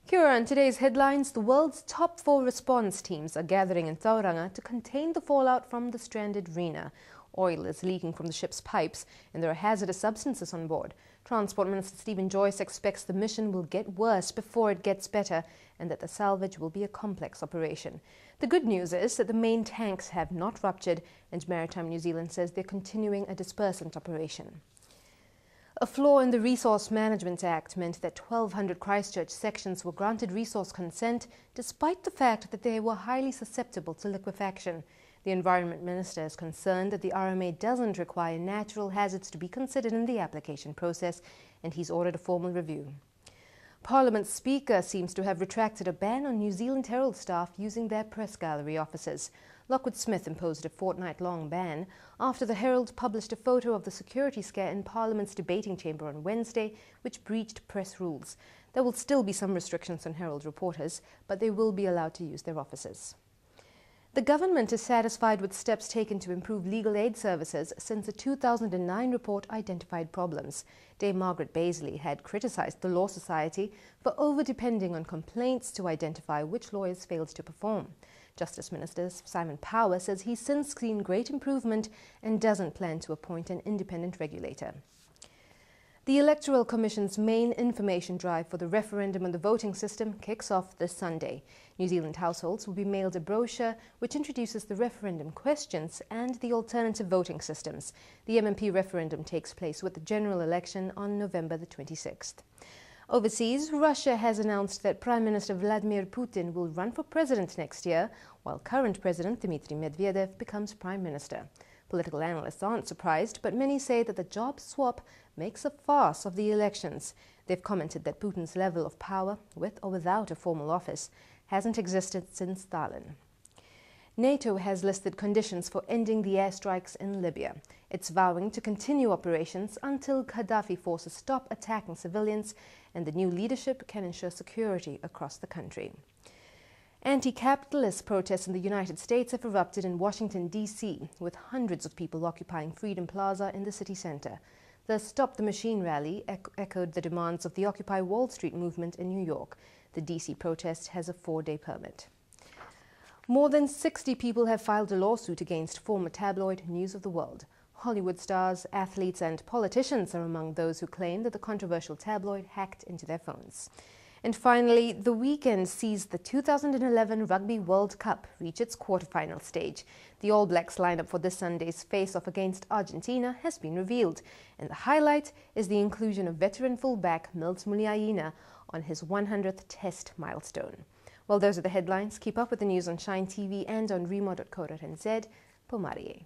Here on today's headlines, the world's top 4 response teams are gathering in Tauranga to contain the fallout from the stranded Rena. Oil is leaking from the ship's pipes and there are hazardous substances on board. Transport Minister Stephen Joyce expects the mission will get worse before it gets better and that the salvage will be a complex operation. The good news is that the main tanks have not ruptured and Maritime New Zealand says they're continuing a dispersant operation. A flaw in the Resource Management Act meant that 1,200 Christchurch sections were granted resource consent despite the fact that they were highly susceptible to liquefaction. The Environment Minister is concerned that the RMA doesn't require natural hazards to be considered in the application process, and he's ordered a formal review. Parliament's Speaker seems to have retracted a ban on New Zealand Herald staff using their press gallery offices. Lockwood Smith imposed a fortnight-long ban after the Herald published a photo of the security scare in Parliament's debating chamber on Wednesday, which breached press rules. There will still be some restrictions on Herald reporters, but they will be allowed to use their offices. The government is satisfied with steps taken to improve legal aid services since a 2009 report identified problems. Dame Margaret Baisley had criticised the Law Society for over-depending on complaints to identify which lawyers failed to perform. Justice Minister Simon Power says he's since seen great improvement and doesn't plan to appoint an independent regulator. The Electoral Commission's main information drive for the referendum on the voting system kicks off this Sunday. New Zealand households will be mailed a brochure which introduces the referendum questions and the alternative voting systems. The MMP referendum takes place with the general election on November the 26th. Overseas, Russia has announced that Prime Minister Vladimir Putin will run for president next year, while current President Dmitry Medvedev becomes Prime Minister. Political analysts aren't surprised, but many say that the job swap makes a farce of the elections. They've commented that Putin's level of power, with or without a formal office, hasn't existed since Stalin. NATO has listed conditions for ending the airstrikes in Libya. It's vowing to continue operations until Gaddafi forces stop attacking civilians and the new leadership can ensure security across the country. Anti-capitalist protests in the United States have erupted in Washington, D.C., with hundreds of people occupying Freedom Plaza in the city center. The Stop the Machine rally echoed the demands of the Occupy Wall Street movement in New York. The D.C. protest has a 4-day permit. More than 60 people have filed a lawsuit against former tabloid News of the World. Hollywood stars, athletes and politicians are among those who claim that the controversial tabloid hacked into their phones. And finally, the weekend sees the 2011 Rugby World Cup reach its quarterfinal stage. The All Blacks lineup for this Sunday's face-off against Argentina has been revealed, and the highlight is the inclusion of veteran fullback Milt Muliaina on his 100th Test milestone. Well, those are the headlines. Keep up with the news on Shine TV and on remo.co.nz. Pomarie.